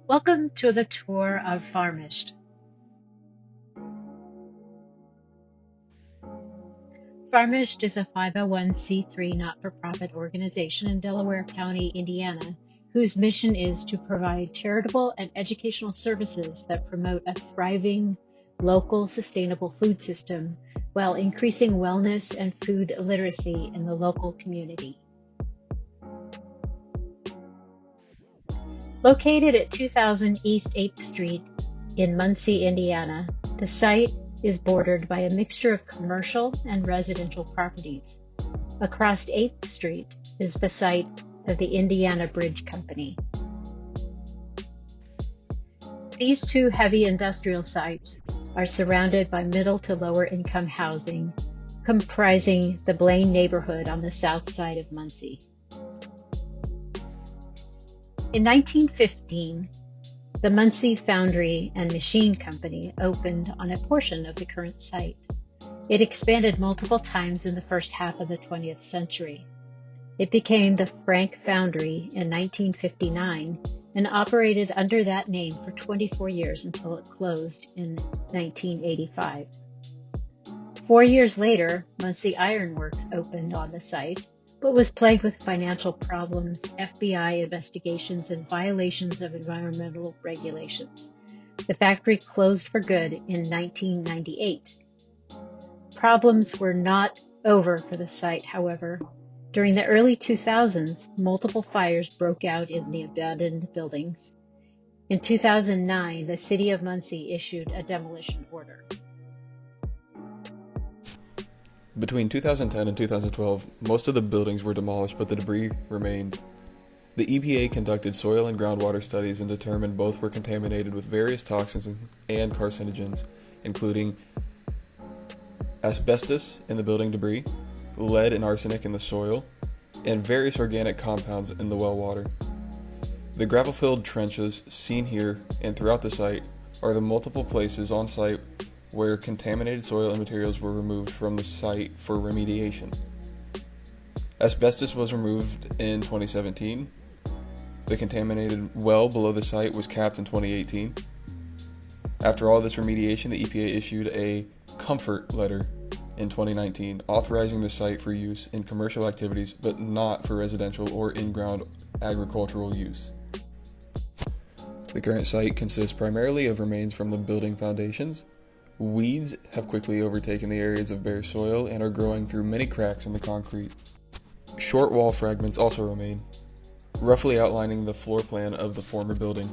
Welcome to the tour of Farmished. Farmished is a 501c3 not-for-profit organization in Delaware County, Indiana, whose mission is to provide charitable and educational services that promote a thriving, local, sustainable food system while increasing wellness and food literacy in the local community. Located at 2000 East 8th Street in Muncie, Indiana, the site is bordered by a mixture of commercial and residential properties. Across 8th Street is the site of the Indiana Bridge Company. These two heavy industrial sites are surrounded by middle to lower income housing, comprising the Blaine neighborhood on the south side of Muncie. In 1915, the Muncie Foundry and Machine Company opened on a portion of the current site. It expanded multiple times in the first half of the 20th century. It became the Frank Foundry in 1959 and operated under that name for 24 years until it closed in 1985. 4 years later, Muncie Iron Works opened on the site, but was plagued with financial problems, FBI investigations, and violations of environmental regulations. The factory closed for good in 1998. Problems were not over for the site, however. During the early 2000s, multiple fires broke out in the abandoned buildings. In 2009, the City of Muncie issued a demolition order. Between 2010 and 2012, most of the buildings were demolished, but the debris remained. The EPA conducted soil and groundwater studies and determined both were contaminated with various toxins and carcinogens, including asbestos in the building debris, lead and arsenic in the soil, and various organic compounds in the well water. The gravel-filled trenches seen here and throughout the site are the multiple places on site where contaminated soil and materials were removed from the site for remediation. Asbestos was removed in 2017. The contaminated well below the site was capped in 2018. After all this remediation, the EPA issued a comfort letter in 2019 authorizing the site for use in commercial activities but not for residential or in-ground agricultural use. The current site consists primarily of remains from the building foundations. Weeds have quickly overtaken the areas of bare soil and are growing through many cracks in the concrete. Short wall fragments also remain, roughly outlining the floor plan of the former building.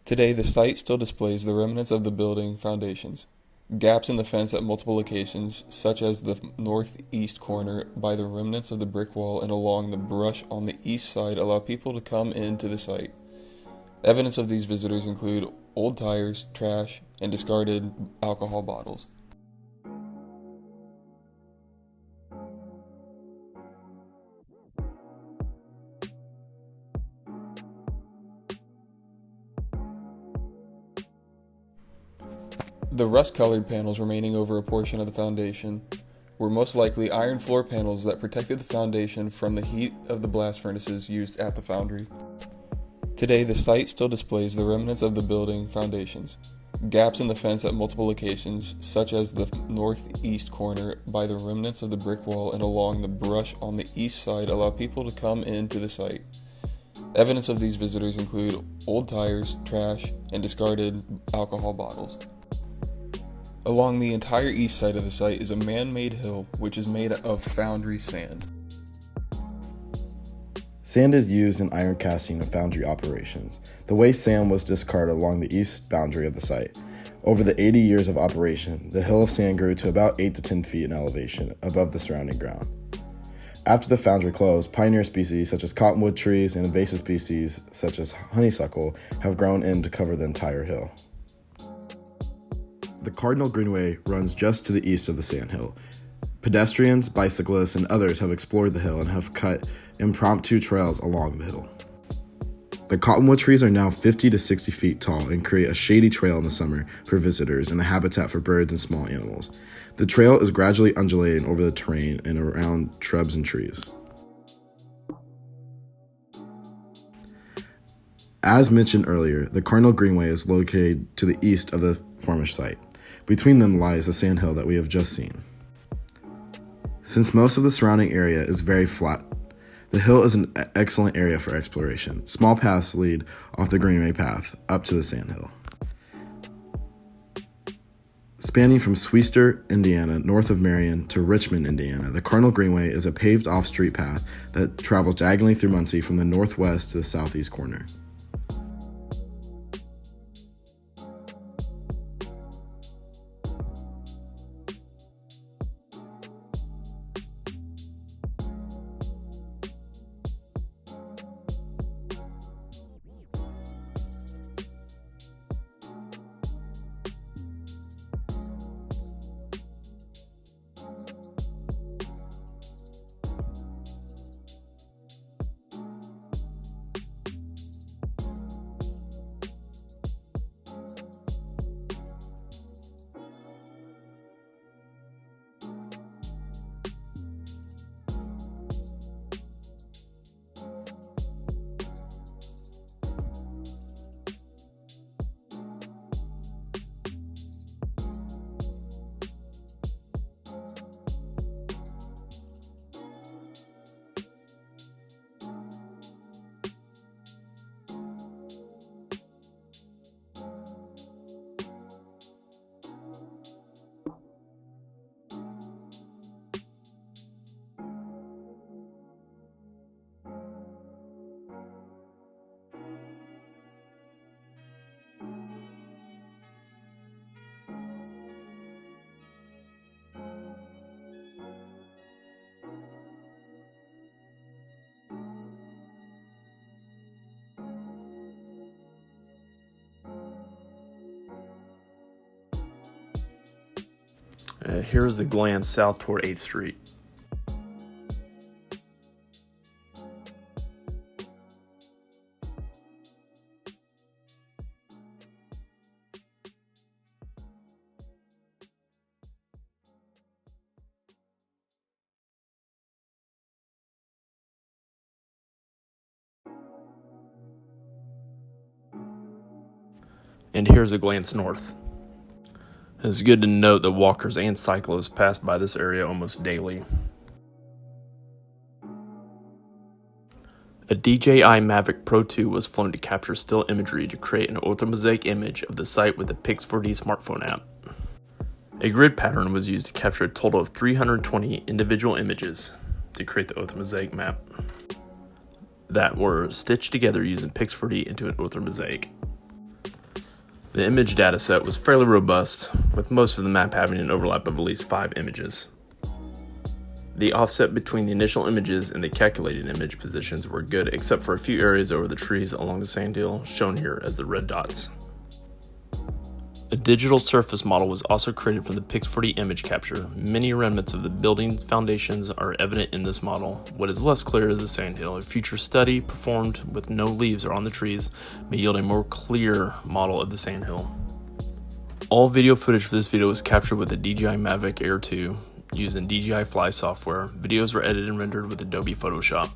Today, the site still displays the remnants of the building foundations. Gaps in the fence at multiple locations, such as the northeast corner by the remnants of the brick wall and along the brush on the east side, allow people to come into the site. Evidence of these visitors include old tires, trash, and discarded alcohol bottles. The rust-colored panels remaining over a portion of the foundation were most likely iron floor panels that protected the foundation from the heat of the blast furnaces used at the foundry. Today, the site still displays the remnants of the building foundations. Gaps in the fence at multiple locations, such as the northeast corner by the remnants of the brick wall and along the brush on the east side, allow people to come into the site. Evidence of these visitors include old tires, trash, and discarded alcohol bottles. Along the entire east side of the site is a man-made hill, which is made of foundry sand. Sand is used in iron casting and foundry operations. The waste sand was discarded along the east boundary of the site. Over the 80 years of operation, the hill of sand grew to about 8 to 10 feet in elevation above the surrounding ground. After the foundry closed, pioneer species such as cottonwood trees and invasive species such as honeysuckle have grown in to cover the entire hill. The Cardinal Greenway runs just to the east of the sandhill. Pedestrians, bicyclists, and others have explored the hill and have cut impromptu trails along the hill. The cottonwood trees are now 50 to 60 feet tall and create a shady trail in the summer for visitors and a habitat for birds and small animals. The trail is gradually undulating over the terrain and around shrubs and trees. As mentioned earlier, the Cardinal Greenway is located to the east of the Farmished site. Between them lies the sandhill that we have just seen. Since most of the surrounding area is very flat, the hill is an excellent area for exploration. Small paths lead off the Greenway path up to the sandhill. Spanning from Swester, Indiana, north of Marion to Richmond, Indiana, the Cardinal Greenway is a paved off-street path that travels diagonally through Muncie from the northwest to the southeast corner. Here's a glance south toward 8th Street. And here's a glance north. It's good to note that walkers and cyclists pass by this area almost daily. A DJI Mavic Pro 2 was flown to capture still imagery to create an orthomosaic image of the site with the Pix4D smartphone app. A grid pattern was used to capture a total of 320 individual images to create the orthomosaic map that were stitched together using Pix4D into an orthomosaic. The image dataset was fairly robust, with most of the map having an overlap of at least 5 images. The offset between the initial images and the calculated image positions were good, except for a few areas over the trees along the sandhill, shown here as the red dots. A digital surface model was also created from the Pix4D image capture. Many remnants of the building's foundations are evident in this model. What is less clear is the sandhill. A future study performed with no leaves or on the trees may yield a more clear model of the sandhill. All video footage for this video was captured with the DJI Mavic Air 2 using DJI Fly software. Videos were edited and rendered with Adobe Photoshop.